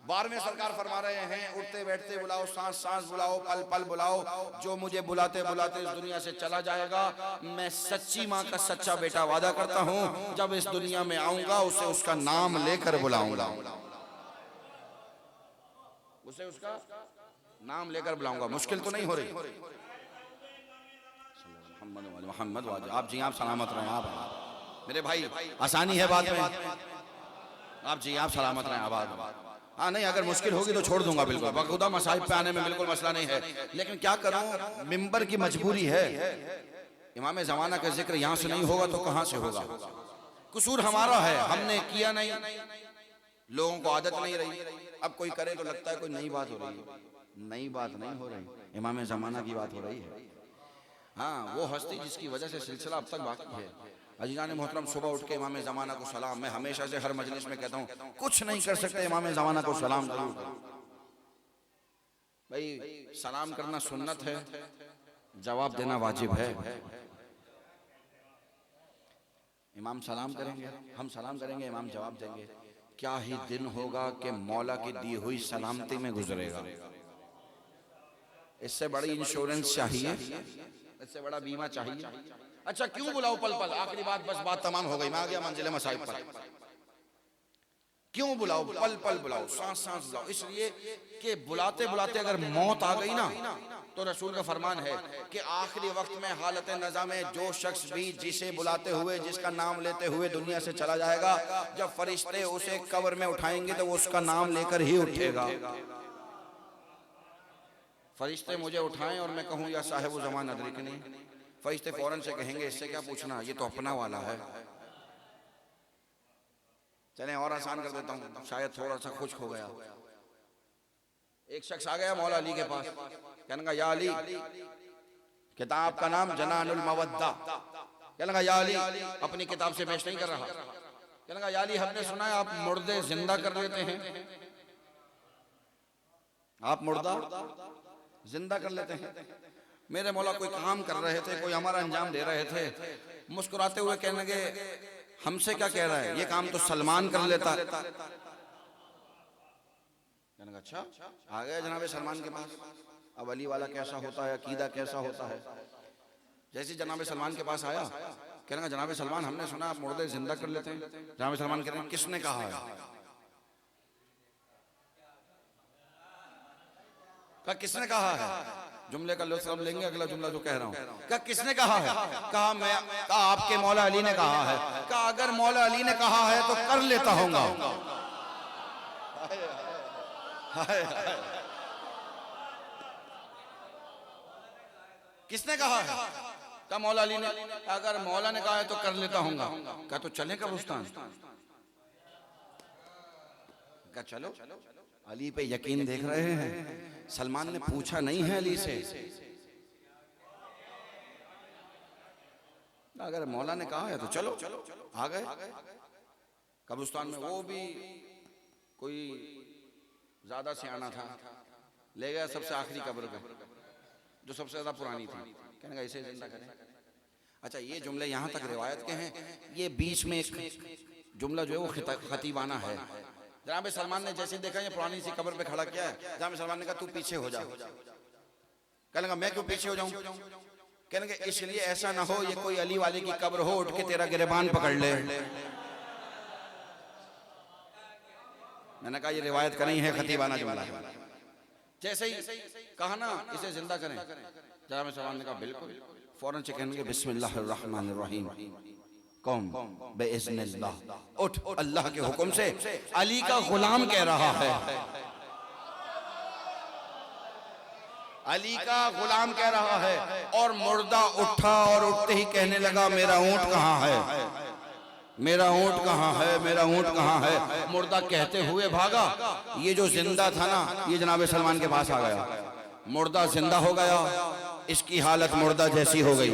12वें सरकार फरमा रहे हैं, उठते बैठते बुलाओ, सांस सांस बुलाओ, पल पल बुलाओ। जो मुझे बुलाते बुलाते इस दुनिया से चला जाएगा, मैं सच्ची माँ का सच्चा बेटा वादा करता हूँ, जब इस दुनिया में आऊंगा उसे उसका नाम लेकर बुलाऊंगा। उसे उसका नाम लेकर बुलाऊंगा। मुश्किल तो नहीं हो रही? मोहम्मद आप जी आप सलामत रहें। आप मेरे भाई, आसानी है बात में। आप जी आप सलामत रहें। आबाद। हाँ नहीं, अगर मुश्किल होगी तो छोड़ दूंगा बिल्कुल, बखुदा मसाइब पे आने में बिल्कुल मसला नहीं है। लेकिन क्या करूं, मिंबर की मजबूरी है। इमाम ज़माना का जिक्र यहाँ से नहीं होगा तो कहाँ से होगा? कसूर हमारा है, हमने किया नहीं, लोगों को आदत नहीं रही। अब कोई करे तो लगता है कोई नई बात हो रही है। नई बात नहीं हो रही, इमाम ज़माना की बात हो रही है। हाँ, वो हस्ती जिसकी वजह से सिलसिला अब तक बाकी है। अजीज़ान मोहतरम, सुबह उठ के इमाम ज़माना को सलाम। मैं हमेशा से हर मजलिस में कहता हूँ, कुछ नहीं कर सकते इमाम ज़माना को सलाम जरूर करो। भाई सलाम करना सुन्नत है, जवाब देना वाजिब है। इमाम सलाम करेंगे, हम सलाम करेंगे, इमाम जवाब देंगे। क्या ही दिन होगा कि मौला की दी हुई सलामती में गुजरेगा। इससे बड़ी इंश्योरेंस चाहिए, इससे बड़ा बीमा चाहिए। अच्छा क्यों बुलाओ पल पल? आखिरी बात, बस बात तमाम हो गई, मैं आ गया मंजिले मसाइब पर। क्यों बुलाओ पल पल बुलाओ, सांस सांस बुलाओ? इसलिए कि बुलाते बुलाते अगर मौत आ गई ना, तो रसूल का फरमान है कि आखिरी वक्त में हालत नज़ा में जो शख्स भी जिसे बुलाते हुए, जिसका नाम लेते हुए दुनिया से चला जाएगा, जब फरिश्ते उसे कब्र में उठाएंगे तो वो उसका नाम लेकर ही उठेगा। फरिश्ते मुझे उठाएं और मैं कहूँ या साहिब ज़मान अदरिकनी, फरिश्ते फौरन से कहेंगे इससे क्या पूछना, ये तो अपना वाला है। चलें और आसान कर देता हूँ, शायद थोड़ा सा खुश्क हो गया। एक शख्स आ गया मौला अली के पास, कहने लगा या अली, किताब का नाम जनानुल मवद्दा। कहने लगा या अली, अपनी किताब से पेश नहीं कर रहा। कहने लगा या अली, हमने सुना है आप मुर्दे जिंदा कर देते हैं, आप मुर्दा जिंदा कर लेते हैं। मेरे मौला कोई काम कर रहे थे, कोई हमारा अंजाम दे रहे थे, मुस्कुराते हुए कहने लगे हमसे क्या कह रहा है, ये काम तो सलमान कर लेता। कहने लगा अच्छा, आ गया जनाब सलमान के पास। अब अली वाला कैसा होता है, अकीदा कैसा होता है। जैसे जनाब सलमान के पास आया, कहने लगा जनाब सलमान, हमने सुना आप मुर्दे जिंदा कर लेते हैं। जनाब सलमान कह रहे हैं किसने कहा है? किसने कहा है? जुमले का लुत्फ हम लेंगे। अगला जुमला जो कह रहा हूँ, क्या किसने कहा है? कहा मैं, कहा आपके मौला अली ने कहा है। कहा अगर मौला अली ने कहा है तो कर लेता होगा। किसने कहा है? कहा मौला अली ने। अगर मौला ने कहा है तो कर लेता होगा। कहा तो चले कब्रिस्तान? कहा चलो। अली पे यकीन देख रहे हैं। सलमान ने पूछा नहीं है अली से, अगर मौला ने कहा है तो चलो। आ गए कब्रिस्तान में। वो भी कोई ज्यादा सियाना था, ले गया सबसे आखिरी कब्र पे जो सबसे ज्यादा पुरानी थी। कहने का इसे जिंदा करें। अच्छा, ये जुमले यहाँ तक रिवायत के हैं। ये बीच में एक जुमला जो है वो खतीबाना है। जनाब सलमान ने जैसे देखा ये पुरानी सी कब्र पे खड़ा किया है, जनाब सलमान ने कहा तू पीछे हो जा। कहने लगा मैं क्यों पीछे हो जाऊं? कहने लगे इसलिए ऐसा ना हो ये कोई अली वाले की कब्र हो, उठ के तेरा गिरबान पकड़ ले। मैंने कहा ये रिवायत का नहीं है, खतीबाना जुमला है। जैसे ही कहा ना इसे जिंदा करें, जनाब सलमान ने कहा बिल्कुल। फौरन से कहने लगे बिस्मिल्लाहिर्रहमानिर्रहीम, कौम बेइज़्निल्लाह, उठ अल्लाह के हुक्म से। अली का गुलाम कह रहा है, अली का गुलाम कह रहा है। और मुर्दा उठा और उठते ही कहने लगा मेरा ऊंट कहाँ है, मेरा ऊंट कहाँ है, मेरा ऊंट कहाँ है। मुर्दा कहते हुए भागा। ये जो जिंदा था ना, ये जनाब सलमान के पास आ गया। मुर्दा जिंदा हो गया, इसकी हालत मुर्दा जैसी हो गई।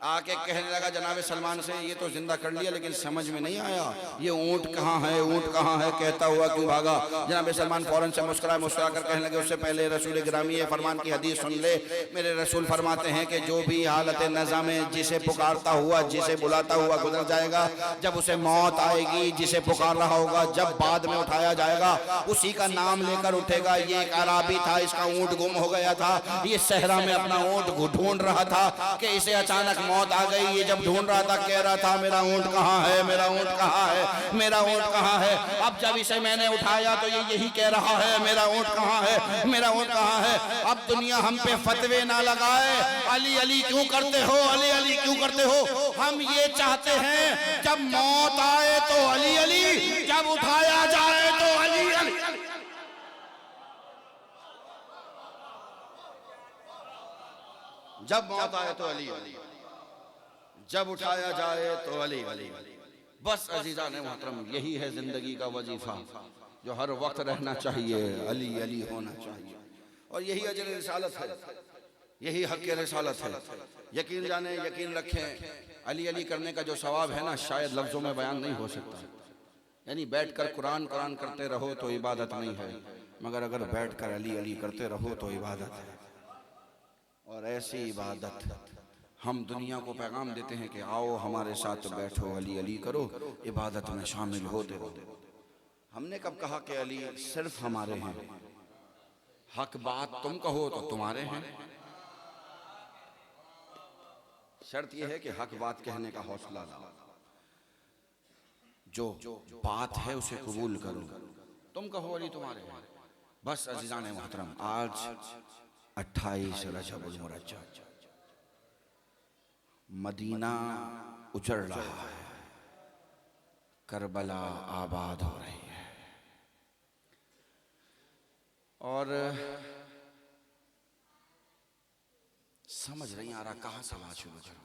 आके कहने लगा जनाब सलमान से ये तो जिंदा कर लिया, लेकिन समझ में नहीं आया ये ऊंट कहाँ है, ऊंट कहाँ है, कहता हुआ क्यों भागा। जनाब सलमान फौरन से मुस्कुरा कर कहने लगे उससे पहले रसूल गिरामी ये फरमान की हदीस सुन ले। मेरे रसूल फरमाते हैं कि जो भी हालत नज़ा में जिसे पुकारता हुआ, जिसे बुलाता हुआ गुजर जाएगा, जब उसे मौत आएगी, जिसे पुकार रहा होगा, जब बाद में उठाया जाएगा उसी का नाम लेकर उठेगा। ये एक अराबी था, इसका ऊंट गुम हो गया था। ये सहरा में अपना ऊंट ढूंढ रहा था कि इसे अचानक मौत आ गई। ये जब ढूंढ रहा था कह रहा था मेरा ऊंट कहाँ है, मेरा ऊंट कहाँ है, मेरा ऊंट कहाँ है। अब जब इसे मैंने उठाया तो ये यही कह रहा है मेरा ऊंट कहाँ है, मेरा ऊंट कहाँ है। अब दुनिया हम पे फतवे ना लगाए, अली अली क्यों करते हो, अली अली क्यों करते हो। हम ये चाहते हैं जब मौत आए तो अली अली, जब उठाया जाए तो अली अली। जब मौत आए तो अली अली, जब उठाया जाए तो अली अली। बस अजीजा ने मोहतरम, यही है जिंदगी का वजीफा जो हर वक्त रहना चाहिए, अली अली होना चाहिए। और यही अजर रिसालत है, यही हक रिसालत है। यकीन जाने, यकीन रखें, अली अली करने का जो सवाब है ना, शायद लफ्जों में बयान नहीं हो सकता। यानी बैठकर कुरान कुरान करते रहो तो इबादत नहीं है, मगर अगर बैठकर अली अली करते रहो तो इबादत है। और ऐसी इबादत हम दुनिया को पैगाम देते हैं कि आओ हमारे साथ बैठो, अली अली करो, इबादत में शामिल हो दो। हमने कब कहा कि अली सिर्फ हमारे हैं? हक बात तुम कहो तो तुम्हारे हैं। शर्त यह है कि हक बात कहने का हौसला लाओ, जो बात है उसे कबूल करो। तुम कहो अली तुम्हारे हैं। बस अजीजान मोहतरम, आज 28 रजब मुरज्जब, मदीना उजड़ रहा है, करबला आबाद हो रही है। और समझ नहीं आ रहा कहाँ से बात शुरू करूं।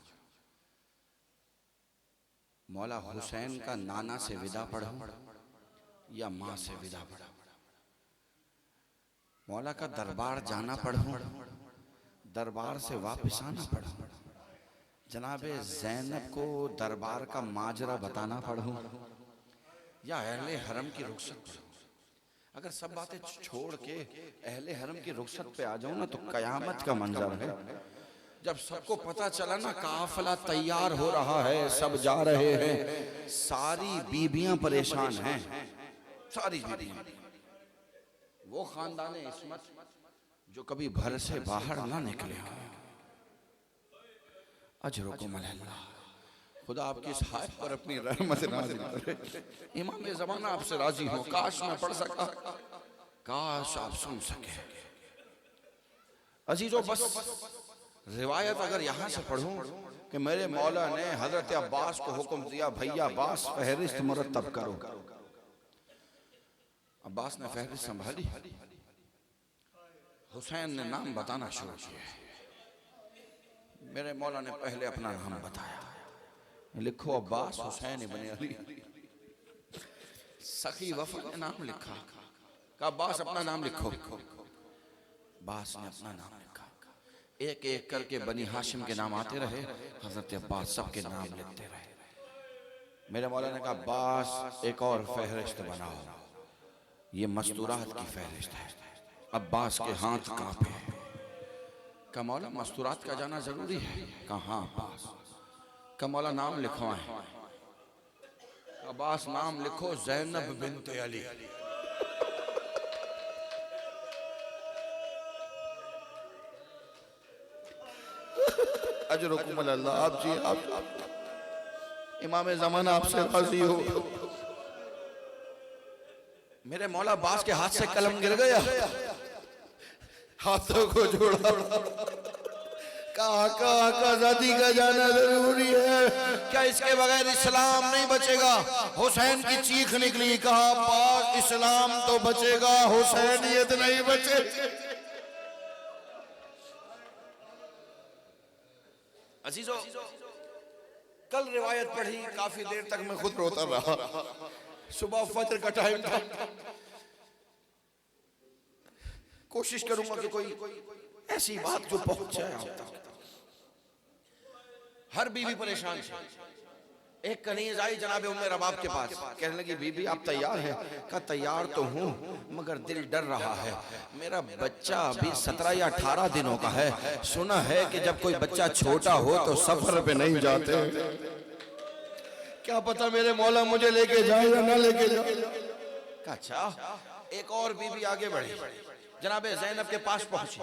मौला हुसैन का नाना से विदा पढ़ूं या माँ से विदा पढ़ूं। मौला का दरबार जाना पढ़ूं, दरबार से वापस आना पढ़ूं। जनाबे ज़ैनब को दरबार का माजरा बताना पढ़ूं या अहले हरम की रुखसत पढ़ूं। अगर सब बातें छोड़ के अहले हरम की रुखसत पे आ जाऊं ना, तो कयामत का मंजर है। जब सबको पता चला ना काफिला तैयार हो रहा है, सब जा रहे हैं, सारी बीबियां परेशान हैं, सारी बीबियां। वो खानदान इस्मत जो कभी घर से बाहर ना निकले हों, अजरुकुम अल्लाह, खुदा आपकी इस हायत पर अपनी रहमत नाज़िल करे। इमाम ज़माना आपसे राजी हो, काश मैं पढ़ सका, काश आप सुन सके। अजीजों, बस रिवायत अगर यहाँ से पढ़ूं कि मेरे मौला ने हजरत अब्बास को हुक्म दिया, भैया अब्बास फहरिस्त मुरतब करो। अब्बास ने फहरिस्त संभाली, हुसैन ने नाम बताना शुरू किया। मेरे मौला ने पहले अपना नाम बताया, लिखो अब्बास हुसैन इब्न अली। सखी वफा ने नाम लिखा, कहा अब्बास अपना नाम लिखो। अब्बास ने अपना नाम लिखा। एक एक करके बनी हाशिम के नाम आते रहे, हजरत अब्बास सबके नाम लिखते रहे। मेरे मौला ने कहा अब्बास एक और फहरिस्त बनाओ, ये मस्तूरात की फहरिस्त है। अब्बास के हाथ कांपे, का मौला मस्तूरात का जाना जरूरी है? कहा अब्बास। का मौला नाम लिखवाएं। अब्बास नाम लिखो ज़ैनब बिन्त अली। अजरुकुम अल्लाह। आप जी, आप इमाम ज़माना आपसे राज़ी हो। मेरे मौला अब्बास के हाथ से कलम गिर गया, हाथों को जोड़ा, कहा आजादी का जाना जरूरी है, क्या इसके बगैर इस्लाम नहीं बचेगा? हुसैन की चीख निकली, कहा अब्बास इस्लाम तो बचेगा, हुसैनियत नहीं बचे। अजीजों, कल रिवायत पढ़ी, काफी देर तक मैं खुद रोता रहा। सुबह फजर का टाइम था, कोशिश करूंगा कि कोई ऐसी बात जो पहुंच जाए आप तक। हर बीवी परेशान है। एक कनीज आई जनाब उम्मे रबाब के पास, कहने लगी बीबी आप तैयार हैं? कहा तैयार तो हूँ, मगर दिल डर रहा है। मेरा बच्चा अभी 17 या 18 दिनों का है। सुना है कि जब कोई बच्चा छोटा हो तो सफर पे नहीं जाते। क्या पता मेरे मौला मुझे लेके जाए या ना लेके जाए। कहा अच्छा। एक और बीबी आगे बढ़ी, जनाबे ज़ैनब के पास पहुंची।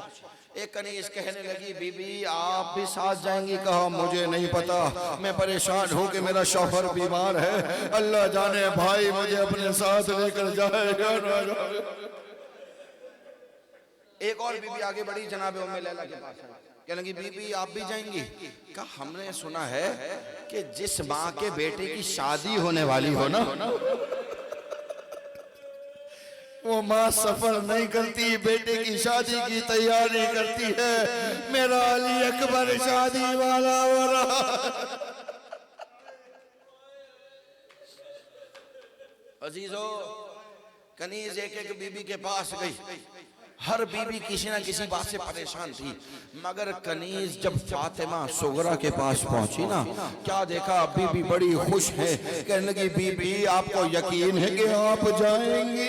एक कनीज कहने लगी बीबी आप भी साथ जाएंगी? कहा मुझे नहीं पता, मैं परेशान हूँ कि मेरा शौहर बीमार है। अल्लाह जाने भाई मुझे अपने साथ लेकर जाएगा ना जाए। एक और बीबी आगे बढ़ी, जनाबे उम्मे लैला के पास, कहने लगी बीबी आप भी जाएंगी? कहा हमने सुना है कि जिस माँ के बेटे की शादी होने वाली हो ना, वो माँ सफर नहीं करती, बेटे की शादी की तैयारी करती है। मेरा अली अकबर शादी वाला हो रहा। अजीजों, कनीज एक एक बीबी के पास गई। हर बीबी किसी ना किसी बात से परेशान थी, मगर कनीज जब फातिमा सुगरा के पास पहुंची ना, क्या देखा बीबी बड़ी खुश है। कहने लगी बीबी आपको यकीन है कि आप जाएंगी?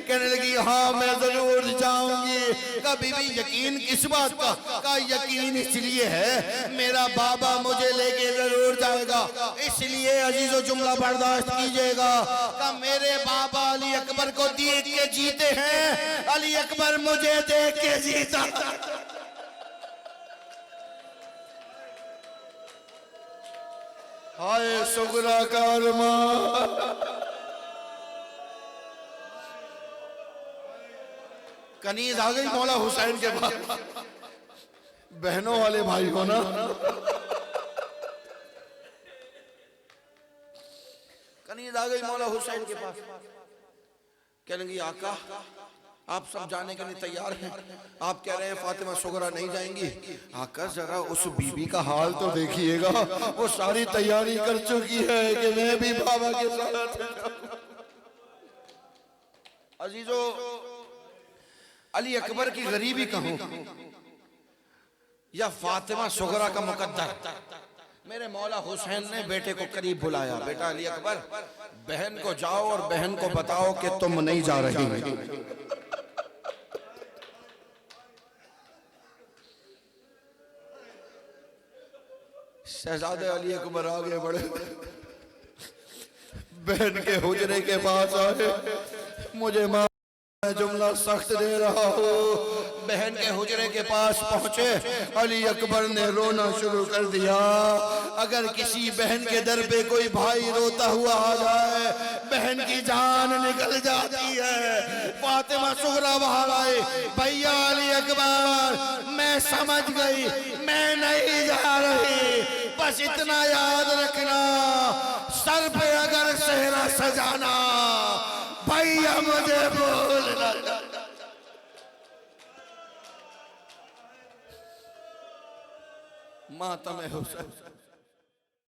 कहने लगी हाँ मैं जरूर जाऊंगी। का बीबी यकीन किस बात का? का यकीन इसलिए है मेरा बाबा मुझे लेके जरूर जाएगा, इसलिए अजीजो जुमला बर्दाश्त कीजिएगा। का मेरे बाबा अली अकबर को देख के जीते हैं, अली अकबर मुझे देख के जीता। हाय सुगरा का अरमान। कनीज आ गई मौला हुसैन के पास। बहनों वाले भाई हो ना। कनीज आ गई मौला हुसैन के पास, कहने लगी आका आप सब जाने के लिए तैयार हैं? आप कह रहे हैं फातिमा सुगरा नहीं जाएंगी। आका जरा उस बीबी का हाल तो देखिएगा, वो सारी तैयारी कर चुकी है कि मैं भी बाबा के साथ। अजीजों, अली अकबर की गरीबी कहूं या फातिमा सुगरा का मुकद्दर, मेरे मौला हुसैन ने बेटे को करीब बुलाया। बेटा अली अकबर, बहन को जाओ और बहन को बताओ कि तुम नहीं जा रही। शहजादे अली अकबर आगे बढ़े, बहन के हुजरे के पास आए। मुझे मां जुमला सख्त दे रहा हूँ। बहन के हुजरे के पास पहुंचे, अली अकबर ने रोना शुरू कर दिया। अगर किसी बहन के दर पे कोई भाई रोता हुआ आ जाए, बहन बहन की जान निकल जाती है। फातिमा सुगरा बाहर आए, भैया अली अकबर मैं समझ गई, मैं नहीं जा रही, बस इतना याद रखना सर पे अगर सेहरा सजाना भैया मुझे बोलना। मातम हुसैन